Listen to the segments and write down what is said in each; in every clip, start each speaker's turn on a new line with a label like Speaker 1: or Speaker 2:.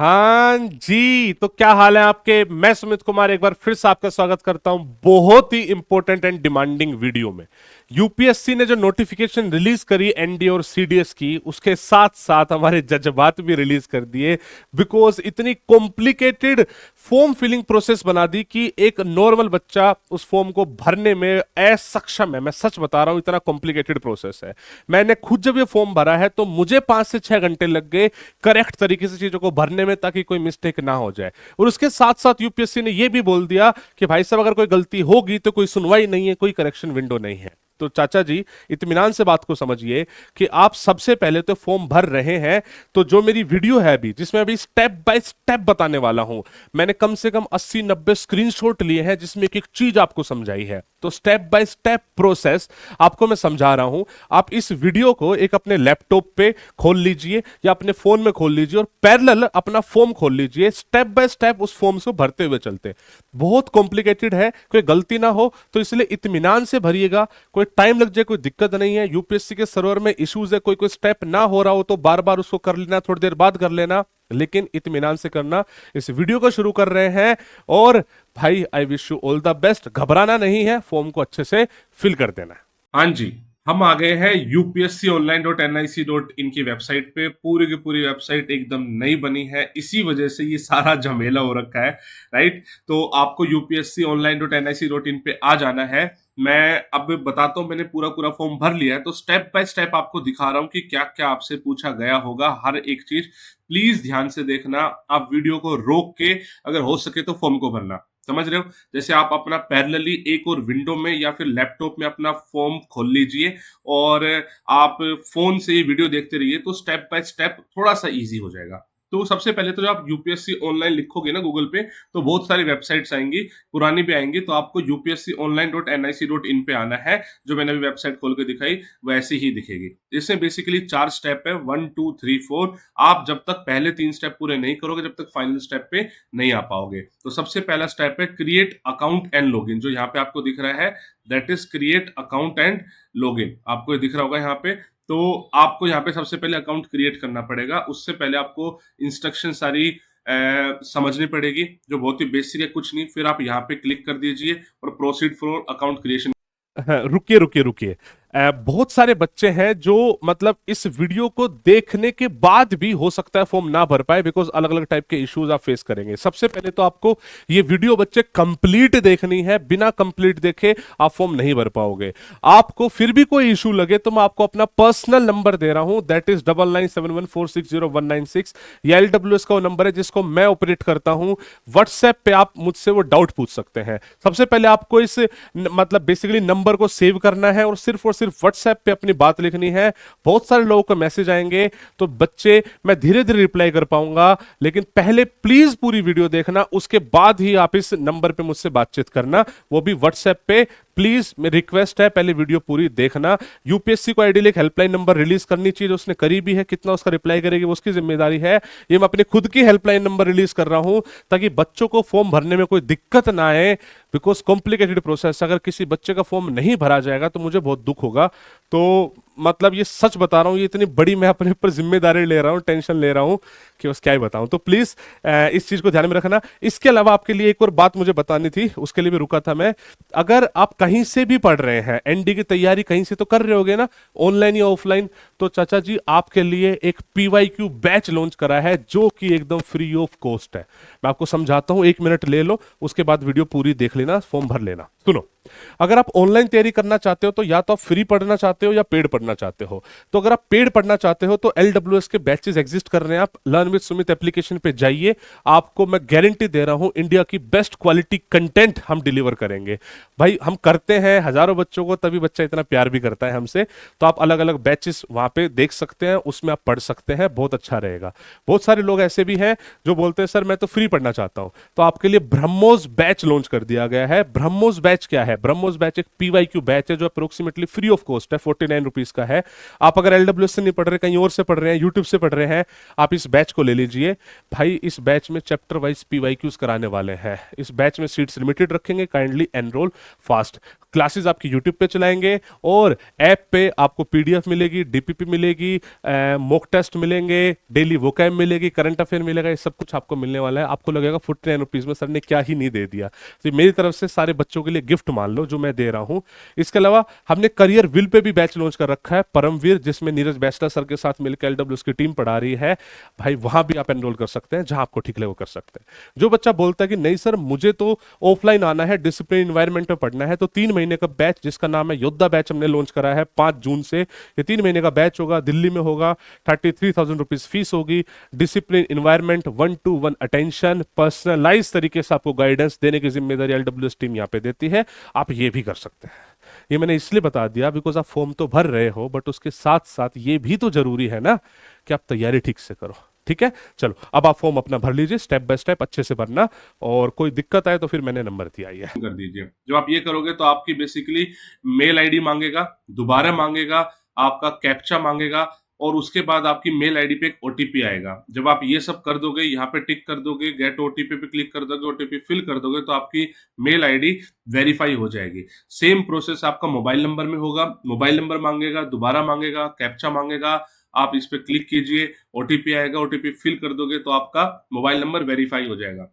Speaker 1: हाँ जी, तो क्या हाल है आपके। मैं सुमित कुमार एक बार फिर से आपका स्वागत करता हूं बहुत ही इंपॉर्टेंट एंड डिमांडिंग वीडियो में। यूपीएससी ने जो नोटिफिकेशन रिलीज करी एनडीए और सीडीएस की, उसके साथ साथ हमारे जज्बात भी रिलीज कर दिए। बिकॉज इतनी कॉम्प्लिकेटेड फॉर्म फिलिंग प्रोसेस बना दी कि एक नॉर्मल बच्चा उस फॉर्म को भरने में असक्षम है। मैं सच बता रहा हूं, इतना कॉम्प्लिकेटेड प्रोसेस है। मैंने खुद जब ये फॉर्म भरा है तो मुझे 5 से 6 घंटे लग गए करेक्ट तरीके से चीजों को भरने में, ताकि कोई मिस्टेक ना हो जाए। और उसके साथ साथ यूपीएससी ने यह भी बोल दिया कि भाई साहब, अगर कोई गलती होगी तो कोई सुनवाई नहीं है, कोई करेक्शन विंडो नहीं है। तो चाचा जी, इत्मीनान से बात को समझिए कि आप सबसे पहले तो फॉर्म भर रहे हैं, तो जो मेरी वीडियो है अभी, जिसमें अभी स्टेप बाय स्टेप बताने वाला हूं, मैंने कम से कम 80-90 स्क्रीनशॉट लिए हैं जिसमें एक एक चीज आपको समझाई है। तो स्टेप बाय स्टेप प्रोसेस आपको मैं समझा रहा हूं। आप इस वीडियो को एक अपने लैपटॉप पे खोल लीजिए या अपने फोन में खोल लीजिए और पैरेलल अपना फॉर्म खोल लीजिए। स्टेप बाय स्टेप उस फॉर्म को भरते हुए चलते। बहुत कॉम्प्लिकेटेड है, कोई गलती ना हो, तो इसलिए इत्मीनान से भरिएगा। कोई टाइम लग जाए कोई दिक्कत नहीं है। यूपीएससी के सर्वर में इश्यूज है, कोई कोई स्टेप ना हो रहा हो तो बार बार उसको कर लेना, थोड़ी देर बाद कर लेना, लेकिन इत्मीनान से करना। इस वीडियो को शुरू कर रहे हैं और भाई I wish you all the best. घबराना नहीं है, फॉर्म को अच्छे से फिल कर देना है। हाँ जी, हम आ गए हैं upsconline.nic.in की वेबसाइट पे। पूरी की पूरी वेबसाइट एकदम नई बनी है, इसी वजह से ये सारा झमेला हो रखा है। राइट, तो आपको upsconline.nic.in पे आ जाना है। मैं अब बताता हूँ, मैंने पूरा पूरा फॉर्म भर लिया है, तो स्टेप बाय स्टेप आपको दिखा रहा हूँ कि क्या क्या आपसे पूछा गया होगा, हर एक चीज। प्लीज ध्यान से देखना, आप वीडियो को रोक के अगर हो सके तो फॉर्म को भरना। समझ रहे हो? जैसे आप अपना पैरेलली एक और विंडो में या फिर लैपटॉप में अपना फॉर्म खोल लीजिए और आप फोन से ये वीडियो देखते रहिए, तो स्टेप बाय स्टेप थोड़ा सा इजी हो जाएगा। तो सबसे पहले तो जब आप यूपीएससी ऑनलाइन लिखोगे ना गूगल पे, तो बहुत सारी वेबसाइट्स आएंगी, पुरानी भी आएंगी। तो आपको upsconline.nic.in पे आना है। जो मैंने अभी वेबसाइट खोल के दिखाई वैसी ही दिखेगी। इसमें बेसिकली 4 स्टेप है, 1 2 3 4। आप जब तक पहले 3 स्टेप पूरे नहीं करोगे, जब तक फाइनल स्टेप पे नहीं आ पाओगे। तो सबसे पहला स्टेप है क्रिएट अकाउंट एंड लॉगिन, जो यहाँ पे आपको दिख रहा है, that is create account and login. आपको ये दिख रहा होगा यहाँ पे। तो आपको यहाँ पे सबसे पहले अकाउंट क्रिएट करना पड़ेगा। उससे पहले आपको इंस्ट्रक्शन सारी समझनी पड़ेगी, जो बहुत ही बेसिक है, कुछ नहीं। फिर आप यहाँ पे क्लिक कर दीजिए और प्रोसीड फॉर अकाउंट क्रिएशन। रुकिए रुकिए रुकिए। बहुत सारे बच्चे हैं जो मतलब इस वीडियो को देखने के बाद भी हो सकता है फॉर्म ना भर पाए, बिकॉज अलग अलग टाइप के इश्यूज आप फेस करेंगे। सबसे पहले तो आपको ये वीडियो बच्चे कंप्लीट देखनी है, बिना कंप्लीट देखे आप फॉर्म नहीं भर पाओगे। आपको फिर भी कोई इशू लगे तो मैं आपको अपना पर्सनल नंबर दे रहा हूं, दैट इज 9971460196। ये एलडब्ल्यूएस का वो नंबर है जिसको मैं ऑपरेट करता हूं। व्हाट्सएप पे आप मुझसे वो डाउट पूछ सकते हैं। सबसे पहले आपको इस मतलब बेसिकली नंबर को सेव करना है और सिर्फ व्हाट्सएप पे अपनी बात लिखनी है। बहुत सारे लोगों को मैसेज आएंगे, तो बच्चे मैं धीरे धीरे रिप्लाई कर पाऊंगा, लेकिन पहले प्लीज पूरी वीडियो देखना, उसके बाद ही आप इस नंबर पे मुझसे बातचीत करना, वो भी व्हाट्सएप पे। प्लीज मेरी रिक्वेस्ट है, पहले वीडियो पूरी देखना। यूपीएससी को आइडियली एक हेल्पलाइन नंबर रिलीज करनी चाहिए, उसने करी भी है। कितना उसका रिप्लाई करेगी वो उसकी जिम्मेदारी है। ये मैं अपने खुद की हेल्पलाइन नंबर रिलीज कर रहा हूं ताकि बच्चों को फॉर्म भरने में कोई दिक्कत ना आए, बिकॉज कॉम्प्लिकेटेड प्रोसेस। अगर किसी बच्चे का फॉर्म नहीं भरा जाएगा तो मुझे बहुत दुख होगा। तो मतलब ये सच बता रहा हूँ, ये इतनी बड़ी मैं अपने ऊपर जिम्मेदारी ले रहा हूँ, टेंशन ले रहा हूँ कि बस क्या ही बताऊं। तो प्लीज इस चीज को ध्यान में रखना। इसके अलावा आपके लिए एक और बात मुझे बतानी थी, उसके लिए भी रुका था मैं। अगर आप कहीं से भी पढ़ रहे हैं, एनडी की तैयारी कहीं से तो कर रहे होगे ना, ऑनलाइन या ऑफलाइन, तो चाचा जी आपके लिए एक पीवाईक्यू बैच लॉन्च करा है, जो कि एकदम फ्री ऑफ कॉस्ट है। मैं आपको समझाता हूं, 1 मिनट ले लो, उसके बाद वीडियो पूरी देख लेना, फॉर्म भर लेना। सुनो, अगर आप ऑनलाइन तैयारी करना चाहते हो तो या तो आप फ्री पढ़ना चाहते हो या पेड पढ़ना चाहते हो। तो अगर आप पेड पढ़ना चाहते हो तो एलडब्ल्यूएस के बैचेस एग्जिस्ट कर रहे हैं। आप लर्न विद सुमित एप्लीकेशन पे जाइए, आपको मैं गारंटी दे रहा हूं इंडिया की बेस्ट क्वालिटी कंटेंट हम डिलीवर करेंगे। भाई हम करते हैं हजारों बच्चों को, तभी बच्चा इतना प्यार भी करता है हमसे। तो आप अलग अलग बैचेस वहां पे देख सकते हैं, उसमें आप पढ़ सकते हैं, बहुत अच्छा रहेगा। बहुत सारे लोग ऐसे भी हैं जो बोलते हैं सर मैं तो फ्री पढ़ना चाहता हूं, तो आपके लिए ब्रह्मोस बैच लॉन्च कर दिया गया है। ब्रह्मोस बैच क्या है? ब्रह्मोस बैच एक पीवाईक्यू बैच है जो अप्रोक्सीमेटली फ्री ऑफ कॉस्ट है, 49 रुपीज का है। आप अगर एलडब्ल्यूएस से नहीं पढ़ रहे, कहीं और से पढ़ रहे हैं, यूट्यूब से पढ़ रहे हैं, आप इस बैच को ले लीजिए। भाई इस बैच में चैप्टर वाइज पीवाईक्यूज कराने वाले हैं। इस बैच में सीट्स लिमिटेड रखेंगे, काइंडली एनरोल फास्ट।
Speaker 2: क्लासेस आपकी यूट्यूब पे चलाएंगे, और ऐप पे आपको पीडीएफ मिलेगी, डीपीपी मिलेगी, मॉक टेस्ट मिलेंगे, डेली वोकैब मिलेगी, करंट अफेयर मिलेगा, ये सब कुछ आपको मिलने वाला है। आपको लगेगा 49 रुपीज में सर ने क्या ही नहीं दे दिया। तो मेरी तरफ से सारे बच्चों के लिए गिफ्ट मान लो जो मैं दे रहा हूँ। इसके अलावा हमने करियर विल पे भी बैच लॉन्च कर रखा है, परमवीर, जिसमें नीरज बैचलर सर के साथ मिलकर एलडब्ल्यू की टीम पढ़ा रही है। भाई वहां भी आप एनरोल कर सकते हैं, जहां आपको ठीक लगे वो कर सकते हैं। जो बच्चा बोलता है कि नहीं सर मुझे तो ऑफलाइन आना है, डिसिप्लिन इन्वायरमेंट में पढ़ना है, तो 3 महीने का बैच जिसका नाम है योद्धा बैच हमने लॉन्च करा है 5 जून से। ये 3 महीने का बैच होगा, दिल्ली में होगा, 33,000 रुपीज फीस होगी। Discipline environment, 1-to-1 attention, personalize तरीके से आपको गाइडेंस देने की जिम्मेदारी एलडब्ल्यू टीम यहाँ पे देती है। आप ये भी कर सकते हैं। ये मैंने इसलिए बता दिया बिकॉज आप फॉर्म तो भर रहे हो, बट उसके साथ साथ ये भी तो जरूरी है ना कि आप तैयारी ठीक से करो। ठीक है, चलो अब आप फॉर्म अपना भर लीजिए, स्टेप बाय स्टेप अच्छे से भरना, और कोई दिक्कत आए तो फिर मैंने नंबर दिया ही है।
Speaker 1: कर दीजिए। जब आप ये करोगे तो आपकी बेसिकली मेल आईडी मांगेगा, दोबारा मांगेगा, आपका कैप्चा मांगेगा, और उसके बाद आपकी मेल आईडी पे एक ओटीपी आएगा। जब आप ये सब कर दोगे, यहाँ पे टिक कर दोगे, गेट ओटीपी पे क्लिक कर दोगे, ओटीपी फिल कर दोगे, तो आपकी मेल आईडी वेरीफाई हो जाएगी। सेम प्रोसेस आपका मोबाइल नंबर में होगा। मोबाइल नंबर मांगेगा, दोबारा मांगेगा, कैप्चा मांगेगा, आप इस पे क्लिक कीजिए, ओटीपी आएगा, ओटीपी फिल कर दोगे तो आपका मोबाइल नंबर वेरीफाई हो जाएगा।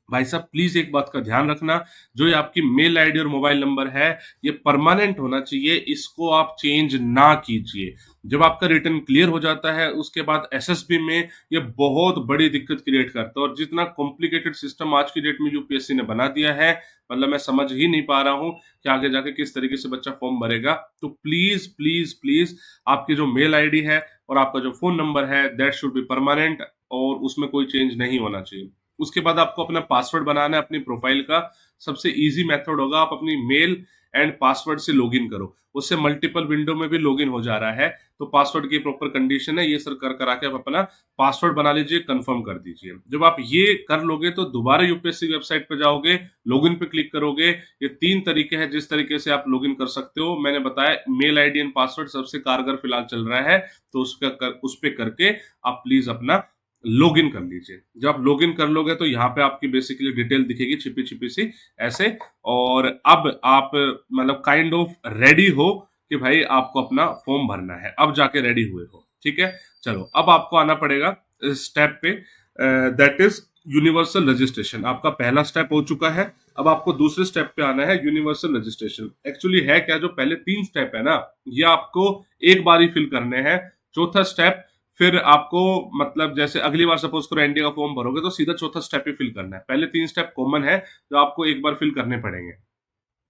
Speaker 1: भाई साहब प्लीज एक बात का ध्यान रखना, जो ये आपकी मेल आईडी और मोबाइल नंबर है, ये परमानेंट होना चाहिए, इसको आप चेंज ना कीजिए। जब आपका रिटर्न क्लियर हो जाता है, उसके बाद एसएसबी में ये बहुत बड़ी दिक्कत क्रिएट करता है। और जितना कॉम्प्लिकेटेड सिस्टम आज की डेट में यूपीएससी ने बना दिया है, मतलब मैं समझ ही नहीं पा रहा हूं कि आगे जाके किस तरीके से बच्चा फॉर्म भरेगा। तो प्लीज प्लीज प्लीज, आपकी जो मेल आईडी है और आपका जो फोन नंबर है, दैट शुड बी परमानेंट, और उसमें कोई चेंज नहीं होना चाहिए। उसके बाद आपको अपना पासवर्ड बनाना है अपनी प्रोफाइल का। सबसे इजी मेथड होगा, आप अपनी मेल एंड पासवर्ड से लॉगिन करो। उससे मल्टीपल विंडो में भी लॉगिन हो जा रहा है। तो पासवर्ड की प्रॉपर कंडीशन है, ये सर कर करा के आप अपना पासवर्ड बना लीजिए, कंफर्म कर दीजिए। जब आप ये कर लोगे तो दोबारा यूपीएससी वेबसाइट पे जाओगे, लॉगिन पे क्लिक करोगे। ये 3 तरीके हैं जिस तरीके से आप लॉगिन कर सकते हो। मैंने बताया मेल आईडी एंड पासवर्ड सबसे कारगर फिलहाल चल रहा है, तो उस पे करके आप प्लीज अपना लॉगिन कर लीजिए। जब आप लॉगिन कर लोगे तो यहाँ पे आपकी बेसिकली डिटेल दिखेगी छिपी छिपी सी ऐसे। और अब आप मतलब काइंड ऑफ रेडी हो कि भाई आपको अपना फॉर्म भरना है, अब जाके रेडी हुए हो। ठीक है, चलो अब आपको आना पड़ेगा स्टेप पे, दैट इज यूनिवर्सल रजिस्ट्रेशन। आपका पहला स्टेप हो चुका है, अब आपको दूसरे स्टेप पे आना है, यूनिवर्सल रजिस्ट्रेशन। एक्चुअली है क्या, जो पहले 3 स्टेप है ना, ये आपको एक बार ही फिल करने हैं। चौथा स्टेप फिर आपको, मतलब जैसे अगली बार सपोज करो एनडीए का फॉर्म भरोगे तो सीधा चौथा स्टेप ही फिल करना है। पहले 3 स्टेप कॉमन है जो आपको एक बार फिल करने पड़ेंगे।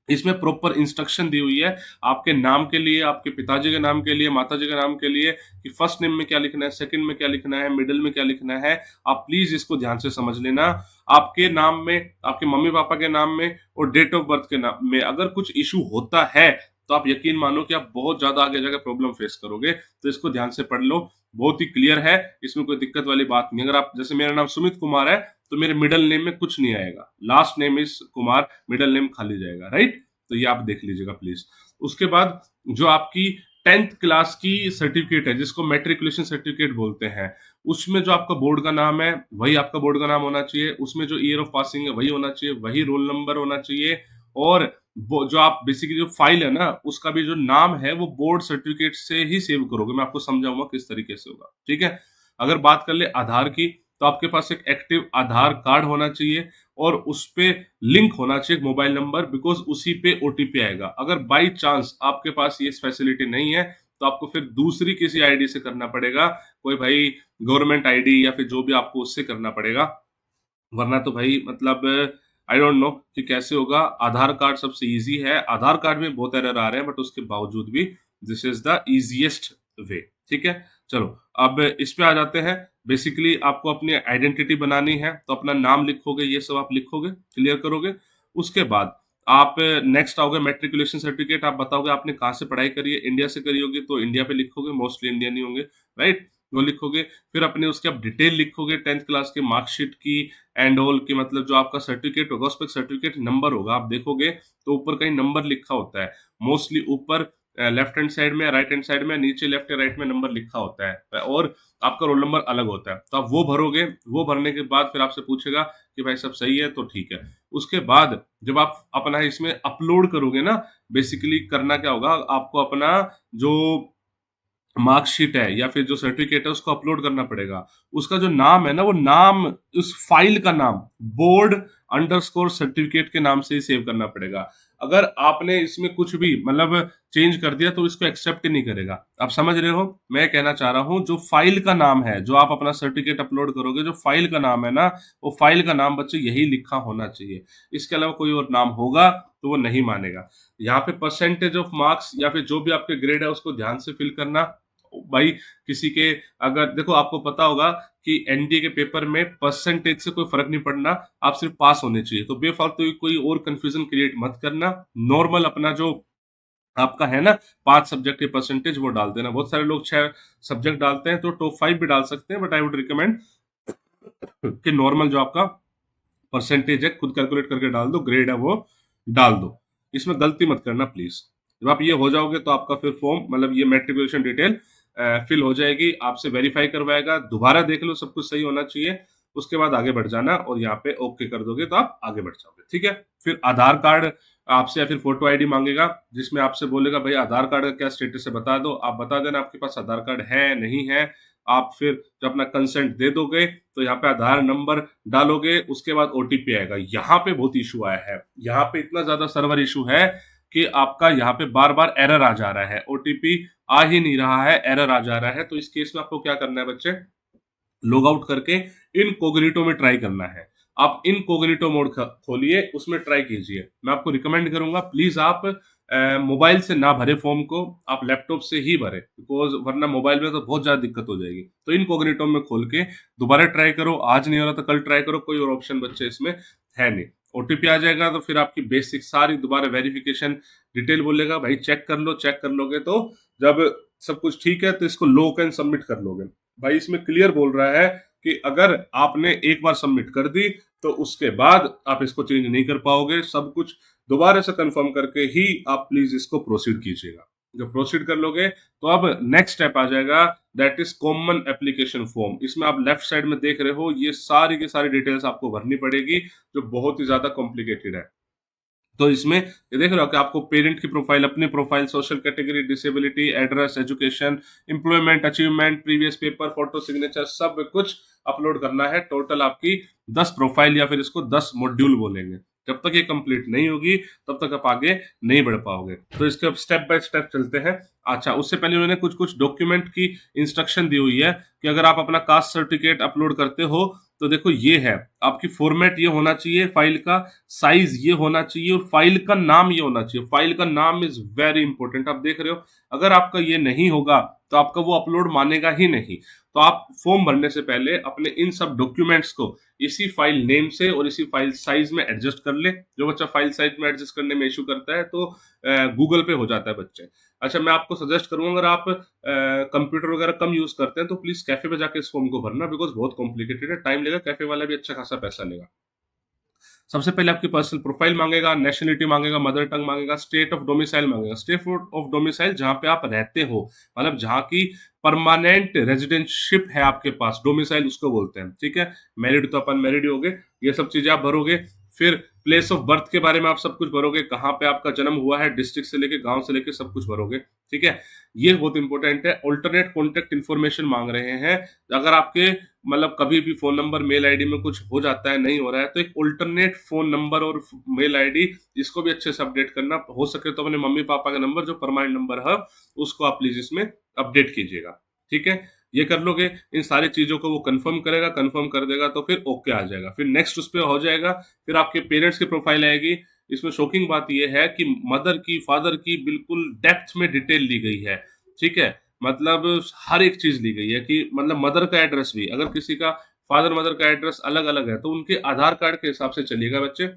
Speaker 1: इसमें प्रॉपर इंस्ट्रक्शन दी हुई है आपके नाम के लिए, आपके पिताजी के नाम के लिए, माताजी के नाम के लिए, कि फर्स्ट नेम में क्या लिखना है, सेकंड में क्या लिखना है, मिडिल में क्या लिखना है। आप प्लीज इसको ध्यान से समझ लेना। आपके नाम में, आपके मम्मी पापा के नाम में और डेट ऑफ बर्थ के नाम में अगर कुछ इशू होता है तो आप यकीन मानो कि आप बहुत ज्यादा आगे जाकर प्रॉब्लम फेस करोगे। तो इसको ध्यान से पढ़ लो, बहुत ही क्लियर है, इसमें कोई दिक्कत वाली बात नहीं। अगर आप, जैसे मेरा नाम सुमित कुमार है तो मेरे मिडिल नेम में कुछ नहीं आएगा, last name is Kumar, middle name खाली जाएगा, राइट। तो ये आप देख लीजिएगा प्लीज। उसके बाद जो आपकी 10th क्लास की सर्टिफिकेट है, जिसको मैट्रिकुलेशन सर्टिफिकेट बोलते हैं, उसमें जो आपका बोर्ड का नाम है वही आपका बोर्ड का नाम होना चाहिए, उसमें जो ईयर ऑफ पासिंग है वही होना चाहिए, वही रोल नंबर होना चाहिए। और जो आप बेसिकली जो फाइल है ना, उसका भी जो नाम है वो बोर्ड सर्टिफिकेट से ही सेव करोगे। मैं आपको समझाऊंगा किस तरीके से होगा, ठीक है। अगर बात कर ले आधार की, तो आपके पास एक एक्टिव आधार कार्ड होना चाहिए और उस पे लिंक होना चाहिए मोबाइल नंबर, बिकॉज उसी पे ओटीपी आएगा। अगर बाई चांस आपके पास ये फैसिलिटी नहीं है तो आपको फिर दूसरी किसी आईडी से करना पड़ेगा, कोई भाई गवर्नमेंट आईडी या फिर जो भी, आपको उससे करना पड़ेगा। वरना तो भाई मतलब आई डोंट नो कि कैसे होगा। आधार कार्ड सबसे इजी है, आधार कार्ड में बहुत एरर आ रहे हैं, बट उसके बावजूद भी this is the easiest way, ठीक है। चलो अब इस पे आ जाते हैं। बेसिकली आपको अपनी आइडेंटिटी बनानी है, तो अपना नाम लिखोगे, ये सब आप लिखोगे, क्लियर करोगे। उसके बाद आप नेक्स्ट आओगे मैट्रिकुलेशन सर्टिफिकेट, आप बताओगे आपने कहाँ से पढ़ाई करी है। इंडिया से करी होगी तो इंडिया पे लिखोगे, मोस्टली इंडियन ही होंगे, राइट, वो लिखोगे। फिर अपने उसके आप डिटेल लिखोगे, 10th क्लास के मार्कशीट की एंड ऑल की, मतलब जो आपका सर्टिफिकेट होगा उस पर सर्टिफिकेट नंबर होगा। आप देखोगे तो ऊपर कहीं नंबर लिखा होता है, मोस्टली ऊपर लेफ्ट हैंड साइड में, राइट हैंड साइड में, नीचे लेफ्ट या राइट में नंबर लिखा होता है। और आपका रोल नंबर अलग होता है, तो आप वो भरोगे। वो भरने के बाद फिर आपसे पूछेगा कि भाई सब सही है तो ठीक है। उसके बाद जब आप अपना इसमें अपलोड करोगे ना, बेसिकली करना क्या होगा, आपको अपना जो मार्कशीट है या फिर जो सर्टिफिकेट है उसको अपलोड करना पड़ेगा। उसका जो नाम है ना, वो नाम उस फाइल का नाम बोर्ड अंडरस्कोर सर्टिफिकेट के नाम से ही सेव करना पड़ेगा। अगर आपने इसमें कुछ भी मतलब चेंज कर दिया तो इसको एक्सेप्ट ही नहीं करेगा। आप समझ रहे हो मैं कहना चाह रहा हूँ, जो फाइल का नाम है, जो आप अपना सर्टिफिकेट अपलोड करोगे, जो फाइल का नाम है ना, वो फाइल का नाम बच्चे यही लिखा होना चाहिए। इसके अलावा कोई और नाम होगा तो वो नहीं मानेगा। यहाँ पे परसेंटेज ऑफ मार्क्स या फिर जो भी आपके ग्रेड है उसको ध्यान से फिल करना भाई। किसी के अगर देखो, आपको पता होगा कि एनडीए के पेपर में परसेंटेज से कोई फर्क नहीं पड़ना, आप सिर्फ पास होने चाहिए। तो बेफालतू कोई और कंफ्यूजन क्रिएट मत करना। नॉर्मल अपना जो आपका है ना 5 सब्जेक्ट के परसेंटेज वो डाल देना। बहुत सारे लोग 6 सब्जेक्ट डालते हैं तो टॉप 5 भी डाल सकते हैं, बट आई वुड रिकमेंड कि नॉर्मल जो आपका परसेंटेज है खुद कैलकुलेट करके डाल दो, ग्रेड है वो डाल दो। इसमें गलती मत करना प्लीज। जब आप ये हो जाओगे तो आपका फिर फॉर्म मतलब ये मैट्रिकुलेशन डिटेल फिल हो जाएगी, आपसे वेरीफाई करवाएगा, दोबारा देख लो सब कुछ सही होना चाहिए। उसके बाद आगे बढ़ जाना और यहाँ पे ओके कर दोगे तो आप आगे बढ़ जाओगे। ठीक है, फिर आधार कार्ड आपसे या फिर फोटो आईडी मांगेगा, जिसमें आपसे बोलेगा भाई आधार कार्ड का क्या स्टेटस है बता दो। आप बता देना आपके पास आधार कार्ड है नहीं है। आप फिर जब अपना कंसेंट दे दोगे तो यहाँ पे आधार नंबर डालोगे, उसके बाद ओटीपी आएगा। यहाँ पे बहुत इशू आया है, यहाँ पे इतना ज्यादा सर्वर इशू है कि आपका यहाँ पे बार बार एरर आ जा रहा है, ओटीपी आ ही नहीं रहा है, एरर आ जा रहा है। तो इस केस में आपको क्या करना है बच्चे, लॉग आउट करके इनकॉग्निटो में ट्राई करना है। आप इनकॉग्निटो मोड खोलिए, उसमें ट्राई कीजिए। मैं आपको रिकमेंड करूंगा प्लीज आप मोबाइल से ना भरे फॉर्म को, आप लैपटॉप से ही भरे, बिकॉज वरना मोबाइल में तो बहुत ज्यादा दिक्कत हो जाएगी। तो इनकॉग्निटो में खोल के दोबारा ट्राई करो, आज नहीं हो रहा तो कल ट्राई करो, कोई और ऑप्शन बच्चे इसमें है नहीं। ओटीपी आ जाएगा तो फिर आपकी बेसिक सारी दोबारा वेरिफिकेशन डिटेल बोलेगा, भाई चेक कर लो। चेक कर लोगे तो जब सब कुछ ठीक है तो इसको लॉक एंड सबमिट कर लोगे। भाई इसमें क्लियर बोल रहा है कि अगर आपने एक बार सबमिट कर दी तो उसके बाद आप इसको चेंज नहीं कर पाओगे। सब कुछ दोबारा से कंफर्म करके ही आप प्लीज इसको प्रोसीड कीजिएगा। जब प्रोसीड कर लोगे तो अब नेक्स्ट स्टेप आ जाएगा, that is common application form. इसमें आप लेफ्ट साइड में देख रहे हो, ये सारी की सारी डिटेल्स आपको भरनी पड़ेगी, जो बहुत ही ज्यादा कॉम्प्लिकेटेड है। तो इसमें ये देख रहे हो कि आपको पेरेंट की प्रोफाइल, अपनी profile, social category, disability, address, education, employment, achievement, previous paper, photo, signature, सब कुछ अपलोड करना है। टोटल आपकी 10 प्रोफाइल या फिर इसको 10 मॉड्यूल बोलेंगे। जब तक ये कंप्लीट नहीं होगी तब तक आप आगे नहीं बढ़ पाओगे। तो इसके अब स्टेप बाय स्टेप चलते हैं। अच्छा, उससे पहले उन्होंने कुछ कुछ डॉक्यूमेंट की इंस्ट्रक्शन दी हुई है कि अगर आप अपना कास्ट सर्टिफिकेट अपलोड करते हो तो देखो ये है आपकी फॉर्मेट, ये होना चाहिए फाइल का, साइज ये होना चाहिए और फाइल का नाम ये होना चाहिए। फाइल का नाम इज वेरी इंपॉर्टेंट। आप देख रहे हो अगर आपका ये नहीं होगा तो आपका वो अपलोड मानेगा ही नहीं। तो आप फॉर्म भरने से पहले अपने इन सब डॉक्यूमेंट्स को इसी फाइल नेम से और इसी फाइल साइज में एडजस्ट कर ले। जो बच्चा फाइल साइज में एडजस्ट करने में इशू करता है तो गूगल पे हो जाता है बच्चे। अच्छा, मैं आपको सजेस्ट करूंगा अगर आप कंप्यूटर वगैरह कम यूज करते हैं तो प्लीज कैफे पे जाके इस फॉर्म को भरना, बिकॉज बहुत कॉम्प्लिकेटेड है, टाइम लेगा, कैफे वाला भी अच्छा खासा पैसा लेगा। सबसे पहले आपकी पर्सनल प्रोफाइल मांगेगा, नेशनलिटी मांगेगा, मदर टंग मांगेगा, स्टेट ऑफ डोमिसाइल मांगेगा। स्टेट ऑफ डोमिसाइल जहां पे आप रहते हो, मतलब जहां की परमानेंट रेजिडेंटशिप है आपके पास, डोमिसाइल उसको बोलते हैं। ठीक है, मैरिड तो अपन मैरिड ही हो गए, ये सब चीजें आप भरोगे। फिर प्लेस ऑफ बर्थ के बारे में आप सब कुछ भरोगे, कहाँ पे आपका जन्म हुआ है, डिस्ट्रिक्ट से लेके गांव से लेके सब कुछ भरोगे। ठीक है, ये बहुत इंपॉर्टेंट है। ऑल्टरनेट कॉन्टेक्ट इन्फॉर्मेशन मांग रहे हैं। अगर आपके मतलब कभी भी फोन नंबर, मेल आईडी में कुछ हो जाता है, नहीं हो रहा है, तो एक ऑल्टरनेट फोन नंबर और मेल आईडी, इसको भी अच्छे से अपडेट करना। हो सके तो अपने मम्मी पापा का नंबर जो परमानेंट नंबर है उसको आप प्लीज इसमें अपडेट कीजिएगा। ठीक है, ये कर लोगे, इन सारी चीजों को वो कंफर्म करेगा, कंफर्म कर देगा तो फिर ओके आ जाएगा। फिर नेक्स्ट उस पर हो जाएगा, फिर आपके पेरेंट्स की प्रोफाइल आएगी। इसमें शॉकिंग बात यह है कि मदर की, फादर की बिल्कुल डेप्थ में डिटेल ली गई है। ठीक है, मतलब हर एक चीज ली गई है कि मतलब मदर का एड्रेस भी, अगर किसी का फादर मदर का एड्रेस अलग अलग है तो उनके आधार कार्ड के हिसाब से चलिएगा बच्चे।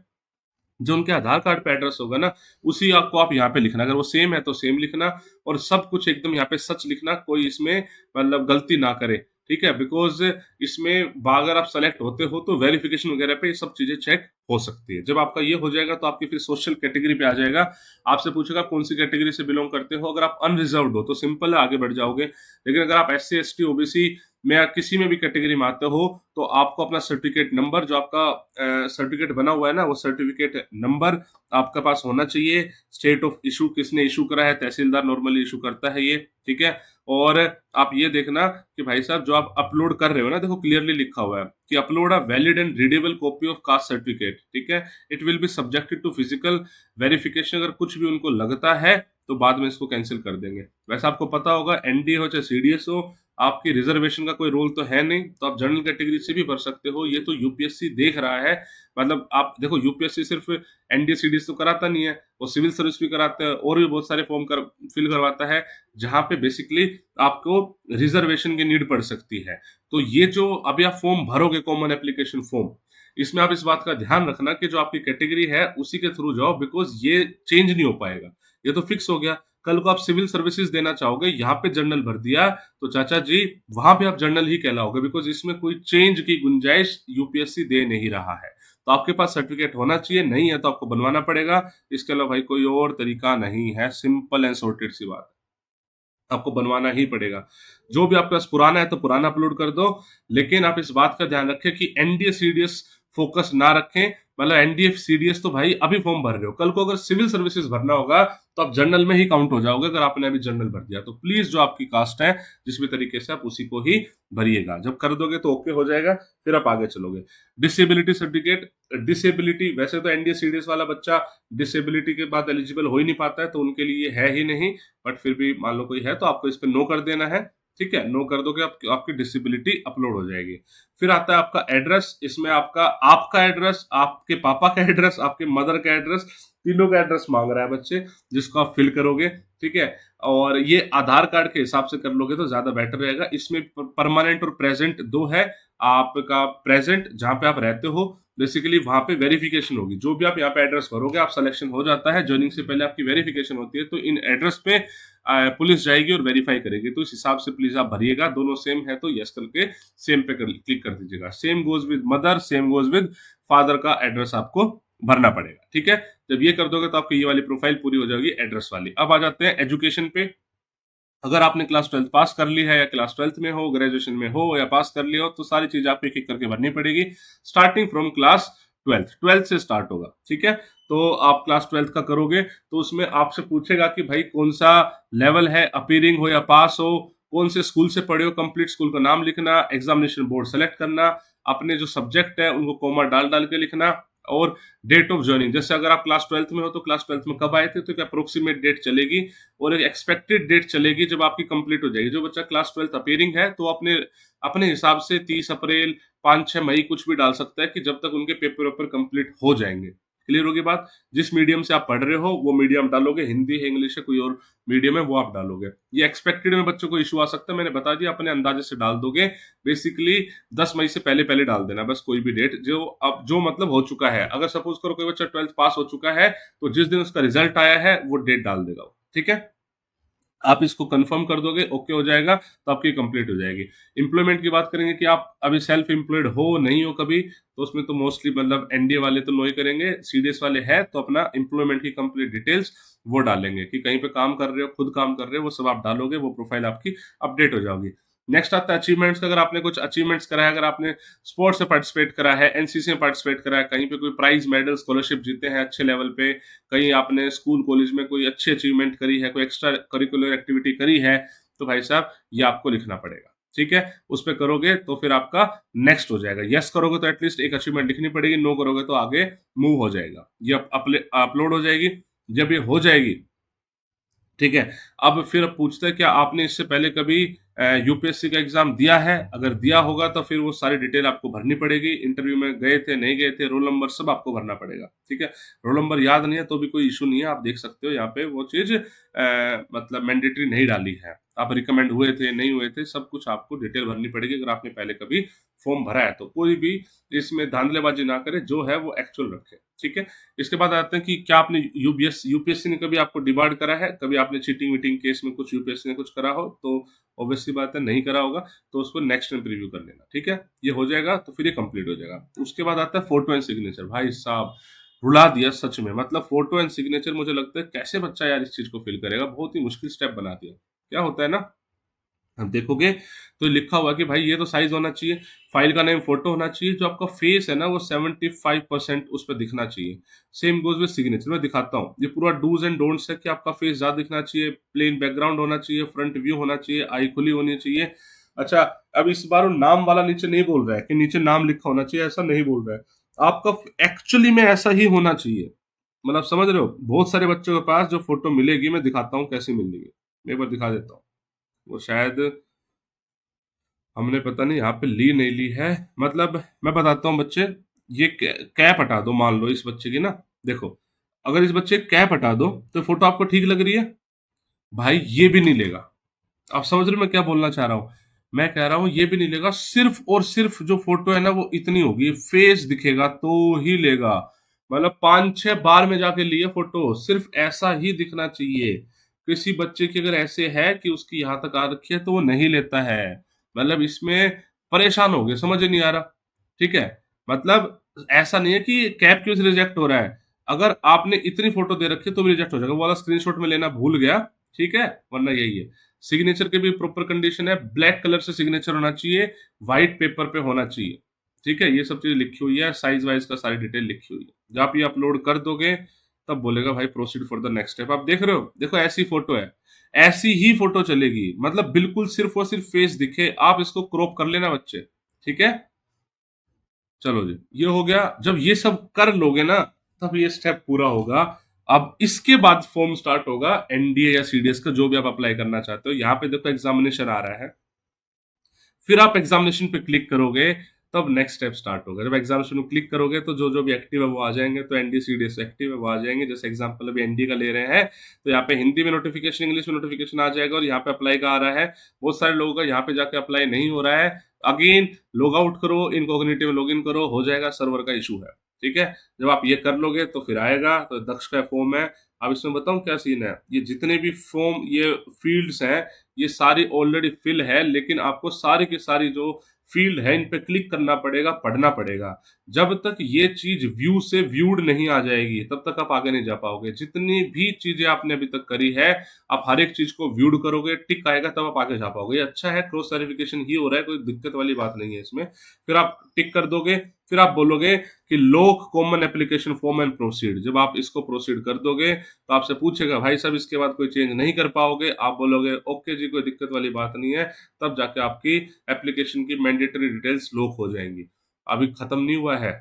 Speaker 1: जो उनके आधार कार्ड पे एड्रेस होगा ना, उसी आपको आप यहाँ पे लिखना। अगर वो सेम है तो सेम लिखना और सब कुछ एकदम यहाँ पे सच लिखना, कोई इसमें मतलब गलती ना करे। ठीक है, बिकॉज इसमें अगर आप सेलेक्ट होते हो तो वेरिफिकेशन वगैरह पे ये सब चीजें चेक हो सकती है। जब आपका ये हो जाएगा तो आपकी फिर सोशल कैटेगरी पे आ जाएगा, आपसे पूछेगा कौन सी कैटेगरी से बिलोंग करते हो। अगर आप अनरिजर्व्ड हो तो सिंपल है, आगे बढ़ जाओगे। लेकिन अगर आप SC ST OBC में किसी में भी कैटेगरी में आते हो तो आपको अपना सर्टिफिकेट नंबर, जो आपका सर्टिफिकेट बना हुआ है ना, वो सर्टिफिकेट नंबर आपके पास होना चाहिए। स्टेट ऑफ इशू किसने इशू करा है, तहसीलदार नॉर्मली इशू करता है ये, ठीक है। और आप ये देखना कि भाई साहब जो आप अपलोड कर रहे हो ना, देखो क्लियरली लिखा हुआ है कि upload a valid and readable copy of caste certificate, ठीक है। It will be subjected to physical verification. अगर कुछ भी उनको लगता है तो बाद में इसको कैंसिल कर देंगे। वैसे आपको पता होगा एनडीए हो चाहे सीडीएस हो, आपकी रिजर्वेशन का कोई रोल तो है नहीं, तो आप जनरल कैटेगरी से भी भर सकते हो। ये तो यूपीएससी देख रहा है, मतलब आप देखो यूपीएससी सिर्फ एनडीए सीडीएस तो कराता नहीं है, वो सिविल सर्विस भी कराता है और भी बहुत सारे फॉर्म फिल करवाता है, जहां पे बेसिकली आपको रिजर्वेशन की नीड पड़ सकती है। तो ये जो अभी आप फॉर्म भरोगे कॉमन एप्लीकेशन फॉर्म, इसमें आप इस बात का ध्यान रखना कि जो आपकी कैटेगरी है उसी के थ्रू जाओ, बिकॉज ये चेंज नहीं हो पाएगा, ये तो फिक्स हो गया। कल को आप सिविल सर्विसेज देना चाहोगे, यहाँ पे जनरल भर दिया तो चाचा जी वहां पे आप जनरल ही कहलाओगे, बिकॉज इसमें कोई चेंज की गुंजाइश यूपीएससी दे नहीं रहा है। तो आपके पास सर्टिफिकेट होना चाहिए, नहीं है तो आपको बनवाना पड़ेगा। इसके अलावा भाई कोई और तरीका नहीं है, सिंपल एंड सॉर्टेड सी बात है, आपको बनवाना ही पड़ेगा। जो भी आपके पास पुराना है तो पुराना अपलोड कर दो, लेकिन आप इस बात का ध्यान रखें कि एनडीए सीडीएस फोकस ना रखें। मतलब एनडीए सीडीएस तो भाई अभी फॉर्म भर रहे हो, कल को अगर सिविल सर्विसेज भरना होगा तो आप जनरल में ही काउंट हो जाओगे, अगर आपने अभी जनरल भर दिया तो। प्लीज जो आपकी कास्ट है जिस भी तरीके से, आप उसी को ही भरिएगा। जब कर दोगे तो ओके हो जाएगा, फिर आप आगे चलोगे। डिसेबिलिटी सर्टिफिकेट, डिसेबिलिटी वैसे तो एनडीए सीडीएस वाला बच्चा डिसेबिलिटी के बाद एलिजिबल हो ही नहीं पाता है, तो उनके लिए है ही नहीं। बट फिर भी मान लो कोई है तो आपको इस पर नो कर देना है, ठीक है। नो कर दोगे आपकी डिसेबिलिटी अपलोड हो जाएगी। फिर आता है आपका एड्रेस, इसमें आपका एड्रेस, आपके पापा का एड्रेस, आपके मदर का एड्रेस, तीनों का एड्रेस मांग रहा है बच्चे, जिसको आप फिल करोगे, ठीक है। और ये आधार कार्ड के हिसाब से कर लोगे तो ज्यादा बेटर रहेगा। इसमें परमानेंट और प्रेजेंट दो है। आपका प्रेजेंट जहां पे आप रहते हो, बेसिकली वहां पे वेरिफिकेशन होगी, जो भी आप यहाँ पे एड्रेस भरोगे आप सिलेक्शन हो जाता है, ज्वाइनिंग से पहले आपकी वेरिफिकेशन होती है, तो इन एड्रेस पे पुलिस जाएगी और वेरीफाई करेगी, तो इस हिसाब से प्लीज आप भरिएगा। दोनों सेम है तो यस करके सेम पे क्लिक कर दीजिएगा। Same goes with mother, same goes with father का एड्रेस आपको भरना पड़ेगा, ठीक है। जब ये कर दोगे तो आपकी ये वाली प्रोफाइल पूरी हो जाएगी एड्रेस वाली। अब आ जाते हैं एजुकेशन पे। अगर आपने क्लास 12 पास कर ली है, या क्लास 12 में हो, ग्रेजुएशन में हो या पास कर लिया हो, तो सारी चीज आपको एक एक करके भरनी पड़ेगी, स्टार्टिंग फ्रॉम क्लास 12 से स्टार्ट होगा, ठीक है। तो आप क्लास 12 का करोगे तो उसमें आपसे पूछेगा कि भाई कौन सा लेवल है, अपीयरिंग हो या पास हो, कौन से स्कूल से पढ़े हो, कंप्लीट स्कूल का नाम लिखना, एग्जामिनेशन बोर्ड सेलेक्ट करना, अपने जो सब्जेक्ट है उनको कॉमा डाल डाल के लिखना, और डेट ऑफ ज्वाइनिंग। जैसे अगर आप क्लास 12 में हो तो क्लास 12 में कब आए थे, तो एक अप्रोक्सीमेट डेट चलेगी और एक एक्सपेक्टेड डेट चलेगी जब आपकी कंप्लीट हो जाएगी। जो बच्चा क्लास 12 अपीयरिंग है तो अपने अपने हिसाब से 30 अप्रैल, 5-6 मई कुछ भी डाल सकता है, कि जब तक उनके पेपर वेपर कंप्लीट हो जाएंगे। क्लियर होगी बात। जिस मीडियम से आप पढ़ रहे हो वो मीडियम डालोगे, हिंदी है, इंग्लिश है, कोई और मीडियम है वो आप डालोगे। ये एक्सपेक्टेड में बच्चों को इशू आ सकता है, मैंने बता दिया, अपने अंदाजे से डाल दोगे। बेसिकली 10 मई से पहले पहले डाल देना बस, कोई भी डेट जो अब जो मतलब हो चुका है। अगर सपोज करो कोई बच्चा 12th पास हो चुका है तो जिस दिन उसका रिजल्ट आया है वो डेट डाल देगा वो, ठीक है। आप इसको कंफर्म कर दोगे, ओके हो जाएगा, तो आपकी कंप्लीट हो जाएगी। एम्प्लॉयमेंट की बात करेंगे कि आप अभी सेल्फ एम्प्लॉयड हो नहीं हो कभी, तो उसमें तो मोस्टली मतलब एनडीए वाले तो नो ही करेंगे, सीडीएस वाले हैं तो अपना एम्प्लॉयमेंट की कंप्लीट डिटेल्स वो डालेंगे, कि कहीं पे काम कर रहे हो, खुद काम कर रहे हो, वो सब आप डालोगे, वो प्रोफाइल आपकी अपडेट हो जाओगी। नेक्स्ट आता है अचीवमेंट्स का। अगर आपने कुछ अचीवमेंट्स करा है, अगर आपने स्पोर्ट्स में पार्टिसिपेट करा है, एनसीसी में पार्टिसिपेट करा है, कहीं पे कोई प्राइज मेडल स्कॉलरशिप जीते हैं अच्छे लेवल पे, कहीं आपने स्कूल कॉलेज में कोई अच्छी अचीवमेंट करी है, कोई एक्स्ट्रा करिकुलर एक्टिविटी करी है, तो भाई साहब ये आपको लिखना पड़ेगा, ठीक है। उस पर करोगे तो फिर आपका नेक्स्ट हो जाएगा। यस करोगे तो एटलीस्ट एक अचीवमेंट लिखनी पड़ेगी, नो करोगे तो आगे मूव हो जाएगा, ये अपलोड हो जाएगी। जब ये हो जाएगी, ठीक है, अब फिर पूछते हैं क्या आपने इससे पहले कभी यूपीएससी का एग्जाम दिया है। अगर दिया होगा तो फिर वो सारी डिटेल आपको भरनी पड़ेगी, इंटरव्यू में गए थे नहीं गए थे, रोल नंबर सब आपको भरना पड़ेगा, ठीक है। रोल नंबर याद नहीं है तो भी कोई इशू नहीं है, आप देख सकते हो यहाँ पे वो चीज मतलब मैंडेटरी नहीं डाली है। आप रिकमेंड हुए थे नहीं हुए थे, सब कुछ आपको डिटेल भरनी पड़ेगी अगर आपने पहले कभी फॉर्म भरा है तो। कोई भी इसमें धांधलेबाजी ना करे, जो है वो एक्चुअल रखे, ठीक है। इसके बाद आते हैं कि क्या आपने यूपीएससी ने कभी आपको डिबार्ड करा है, कभी आपने चीटिंग वीटिंग केस में कुछ यूपीएससी ने कुछ करा हो, तो ऑब्वियसली बात है नहीं करा होगा, तो उसको नेक्स्ट में प्रीव्यू कर लेना, ठीक है। ये हो जाएगा तो फिर ये कंप्लीट हो जाएगा। उसके बाद आता है फोटो एंड सिग्नेचर। भाई साहब रुला दिया सच में, मतलब फोटो एंड सिग्नेचर मुझे लगता है कैसे बच्चा यार इस चीज को फिल करेगा, बहुत ही मुश्किल स्टेप बना दिया। क्या होता है ना अब देखोगे तो लिखा हुआ कि भाई ये तो साइज होना चाहिए, फाइल का नेम फोटो होना चाहिए, जो आपका फेस है ना वो 75% उस पर दिखना चाहिए। Same goes with signature. मैं दिखाता हूँ, ये पूरा डूज एंड डोंट्स है कि आपका फेस ज्यादा दिखना चाहिए, प्लेन बैकग्राउंड होना चाहिए, फ्रंट व्यू होना चाहिए, आई खुली होनी चाहिए। अच्छा, अब इस बार वो नाम वाला नीचे नहीं बोल रहा है कि नीचे नाम लिखा होना चाहिए, ऐसा नहीं बोल रहा है। आपका एक्चुअली में ऐसा ही होना चाहिए। मतलब समझ रहे हो, बहुत सारे बच्चों के पास जो फोटो मिलेगी, मैं दिखाता हूँ कैसी मिलेगी, मैं एक बार दिखा देता हूँ। वो शायद हमने पता नहीं यहाँ पे ली नहीं ली है। मतलब मैं बताता हूँ बच्चे, ये कैप हटा दो, मान लो इस बच्चे की ना, देखो अगर इस बच्चे की कैप हटा दो तो फोटो आपको ठीक लग रही है, भाई ये भी नहीं लेगा। आप समझ रहे हो मैं क्या बोलना चाह रहा हूँ? मैं कह रहा हूँ ये भी नहीं लेगा, सिर्फ और सिर्फ जो फोटो है ना वो इतनी होगी, फेस दिखेगा तो ही लेगा। मतलब 5-6 बार में जाके लिए फोटो, सिर्फ ऐसा ही दिखना चाहिए। किसी बच्चे की अगर ऐसे है कि उसकी यहाँ तक आ रखी है तो वो नहीं लेता है। मतलब इसमें परेशान हो गए, समझ ही नहीं आ रहा। ठीक है, मतलब ऐसा नहीं है कि कैप क्यों रिजेक्ट हो रहा है, अगर आपने इतनी फोटो दे रखी है तो भी रिजेक्ट हो जाएगा। वो वाला स्क्रीनशॉट में लेना भूल गया, ठीक है, वरना यही है। सिग्नेचर के भी प्रॉपर कंडीशन है, ब्लैक कलर से सिग्नेचर होना चाहिए, व्हाइट पेपर पे होना चाहिए। ठीक है, ये सब चीजें लिखी हुई है, साइज वाइज का सारी डिटेल लिखी हुई है। जब आप ये अपलोड कर दोगे तब बोलेगा भाई proceed for the next step. आप देख रहे हो, देखो ऐसी फोटो है, ऐसी ही फोटो चलेगी, मतलब बिल्कुल सिर्फ और सिर्फ फेस दिखे। आप इसको क्रॉप कर लेना बच्चे, ठीक है। चलो जी, ये हो गया। जब ये सब कर लोगे ना तब ये स्टेप पूरा होगा। अब इसके बाद फॉर्म स्टार्ट होगा एनडीए या सीडीएस का, जो भी आप अप्लाई करना चाहते हो। यहाँ पे देखो एग्जामिनेशन आ रहा है, फिर आप एग्जामिनेशन पे क्लिक करोगे तब नेक्स्ट स्टेप स्टार्ट होगा। जब एग्जामिनेशन में क्लिक करोगे तो जो जो भी एक्टिव है वो आ जाएंगे, तो एनडी सीडीएस एक्टिव है वो आ जाएंगे। जैसे एग्जांपल अभी एनडी का ले रहे हैं तो यहाँ पे हिंदी में नोटिफिकेशन, इंग्लिश में नोटिफिकेशन आ जाएगा, और यहाँ पे अप्लाई का आ रहा है। बहुत सारे लोगों का यहाँ पे जाके अप्लाई नहीं हो रहा है, अगेन लॉग आउट करो, इनकॉग्निटिव में लॉग इन करो, हो जाएगा, सर्वर का इशू है। ठीक है, जब आप ये कर लोगे तो फिर आएगा, तो दक्ष का फॉर्म है। अब इसमें बताऊं क्या सीन है, ये जितने भी फॉर्म, ये फील्ड्स हैं, ये सारी ऑलरेडी फिल है, लेकिन आपको सारी की सारी जो फील्ड है इन पे क्लिक करना पड़ेगा, पढ़ना पड़ेगा। जब तक ये चीज व्यू से व्यूड नहीं आ जाएगी तब तक आप आगे नहीं जा पाओगे। जितनी भी चीजें आपने अभी तक करी है, आप हर एक चीज को व्यूड करोगे, टिक आएगा, तब आप आगे जा पाओगे। ये अच्छा है, क्रॉस वेरिफिकेशन ही हो रहा है, कोई दिक्कत वाली बात नहीं है इसमें। फिर आप टिक कर दोगे, फिर आप बोलोगे कि lock common application form and proceed. जब आप इसको प्रोसीड कर दोगे तो आपसे पूछेगा भाई साहब इसके बाद कोई चेंज नहीं कर पाओगे, आप बोलोगे ओके जी कोई दिक्कत वाली बात नहीं है, तब जाके आपकी एप्लीकेशन की मैंडेटरी डिटेल्स लॉक हो जाएंगी। अभी खत्म नहीं हुआ है,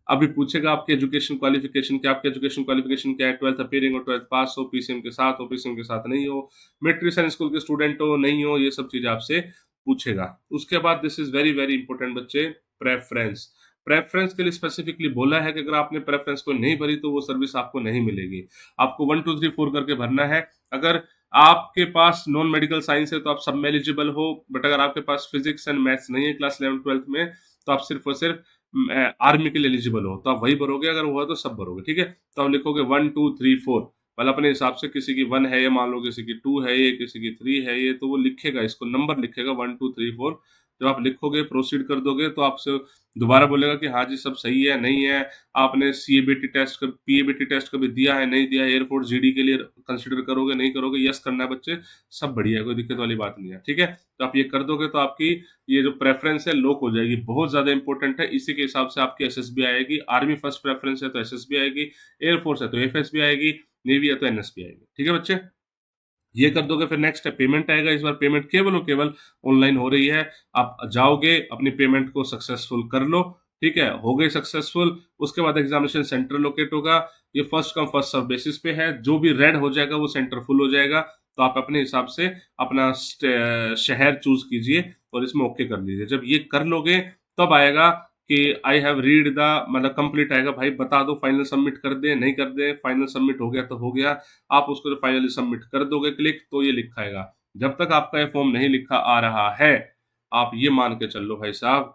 Speaker 1: अभी पूछेगा आपके एजुकेशन क्वालिफिकेशन क्या, आपके एजुकेशन क्वालिफिकेशन क्या है, 12th अपीयरिंग और 12th पास हो, पीसीएम के साथ हो, पीसीएम के साथ नहीं हो, मेट्रिक स्कूल के स्टूडेंट हो नहीं हो, ये सब चीजें आपसे पूछेगा। उसके बाद this is very very important बच्चे, प्रेफरेंस। प्रेफरेंस के लिए स्पेसिफिकली बोला है कि अगर आपने प्रेफरेंस को नहीं भरी तो वो सर्विस आपको नहीं मिलेगी। आपको 1 2 3 4 करके भरना है। अगर आपके पास नॉन मेडिकल साइंस है तो आप सब में एलिजिबल हो, बट अगर आपके पास फिजिक्स एंड मैथ्स नहीं है क्लास 11th 12th में, तो आप सिर्फ और सिर्फ आर्मी के लिए एलिजिबल हो, तो आप वही भरोगे, अगर हुआ तो सब भरोगे। ठीक है, तो आप लिखोगे 1 2 3 4, मतलब अपने हिसाब से, किसी की 1 है ये, मान लो किसी की 2 है ये, किसी की 3 है ये, तो वो लिखेगा, इसको नंबर लिखेगा 1 2 3 4। जब आप लिखोगे, प्रोसीड कर दोगे, तो आपसे दोबारा बोलेगा कि हाँ जी सब सही है नहीं है, आपने सीएबीटी टेस्ट, पीएबीटी टेस्ट कभी दिया है नहीं दिया है, एयरफोर्स जीडी के लिए कंसिडर करोगे नहीं करोगे, यस करना है बच्चे, सब बढ़िया है, कोई दिक्कत वाली बात नहीं है। ठीक है, तो आप ये कर दोगे तो आपकी ये जो प्रेफरेंस है लॉक हो जाएगी। बहुत ज्यादा इंपॉर्टेंट है, इसी के हिसाब से आपकी एसएसबी आएगी। आर्मी फर्स्ट प्रेफरेंस है तो एसएसबी आएगी, एयरफोर्स है तो एफएसबी आएगी, नेवी है तो एनएसबी आएगी। ठीक है बच्चे, ये कर दोगे, फिर नेक्स्ट है पेमेंट आएगा। इस बार पेमेंट केवल और केवल ऑनलाइन हो रही है। आप जाओगे, अपनी पेमेंट को सक्सेसफुल कर लो। ठीक है, हो गई सक्सेसफुल। उसके बाद एग्जामिनेशन सेंटर लोकेट होगा। ये first come first serve basis पे है, जो भी रेड हो जाएगा वो सेंटर फुल हो जाएगा। तो आप अपने हिसाब से अपना शहर चूज कीजिए और इसमें ओके कर लीजिए। जब ये कर लोगे तब आएगा कि आई हैव रीड द, मतलब कंप्लीट आएगा, भाई बता दो फाइनल सबमिट कर दे नहीं कर दे। फाइनल सबमिट हो गया तो हो गया, आप उसको फाइनली सबमिट कर दोगे क्लिक, तो ये लिखा आएगा। जब तक आपका ये फॉर्म नहीं लिखा आ रहा है, आप ये मान के चल लो भाई साहब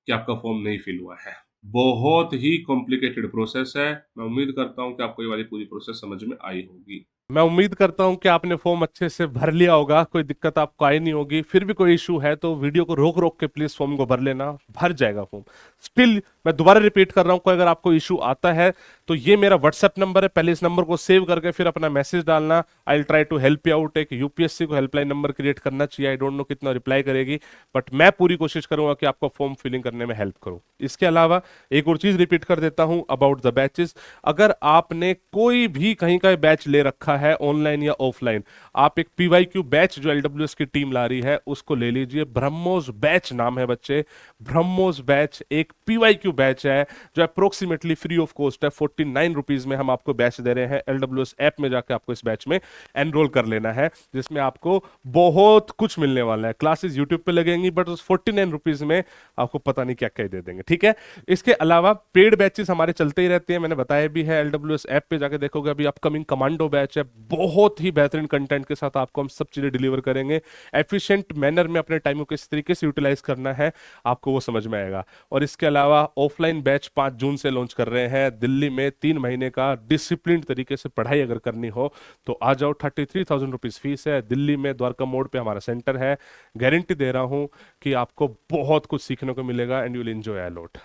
Speaker 1: कि आपका फॉर्म नहीं फिल हुआ है। बहुत ही कॉम्प्लिकेटेड प्रोसेस है। मैं उम्मीद करता हूँ कि आपको ये वाली पूरी प्रोसेस समझ में आई होगी।
Speaker 2: मैं उम्मीद करता हूं कि आपने फॉर्म अच्छे से भर लिया होगा, कोई दिक्कत आपको आई नहीं होगी। फिर भी कोई इशू है तो वीडियो को रोक रोक के प्लीज फॉर्म को भर लेना, भर जाएगा फॉर्म। स्टिल मैं दोबारा रिपीट कर रहा हूं, कोई अगर आपको इशू आता है तो ये मेरा व्हाट्सएप नंबर है, पहले इस नंबर को सेव करके फिर अपना मैसेज डालना। I will try to help you out. एक यूपीएससी को हेल्पलाइन नंबर क्रिएट करना चाहिए, आई डोंट नो कितना रिप्लाई करेगी, बट मैं पूरी कोशिश करूंगा कि आपको फॉर्म फिलिंग करने में हेल्प करूं। इसके अलावा एक और चीज रिपीट कर देता हूं अबाउट द बैचेस। अगर आपने कोई भी कहीं का बैच ले रखा है ऑनलाइन या ऑफलाइन, आप एक पीवाईक्यू बैच जो एलडब्ल्यूएस की टीम ला रही है उसको ले लीजिए। ब्रह्मोस बैच नाम है बच्चे, ब्रह्मोस बैच एक पीवाईक्यू बैच है जो अप्रोक्सीमेटली फ्री ऑफ कॉस्ट है। 49 रुपीज में हम आपको बैच दे रहे हैं। एलडब्ल्यूएस ऐप में जाकर आपको इस बैच में एनरोल कर लेना है, जिसमें आपको बहुत कुछ मिलने वाला है। क्लासेस यूट्यूब पे लगेंगी, बट उस 49 रुपीज में आपको पता नहीं क्या क्या दे देंगे, ठीक है। इसके अलावा पेड बैचेस हमारे चलते ही रहते हैं, मैंने बताया भी है। एलडब्ल्यूएस ऐप पे जाके देखोगे, अभी अपकमिंग कमांडो बैच है, बहुत ही बेहतरीन कंटेंट के साथ आपको हम सब चीजें डिलीवर करेंगे। एफिशिएंट मैनर में अपने टाइम को किस तरीके से यूटिलाइज करना है आपको वो समझ में आएगा। और इसके अलावा ऑफलाइन बैच 5 जून से लॉन्च कर रहे हैं दिल्ली में। 3 महीने का डिसिप्लिन तरीके से पढ़ाई अगर करनी हो तो आ जाओ। 33,000 रुपीज फीस है। दिल्ली में द्वारका मोड़ पे हमारा सेंटर है। गारंटी दे रहा हूं कि आपको बहुत कुछ सीखने को मिलेगा and you will enjoy a lot.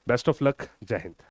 Speaker 2: Best of luck. जय हिंद।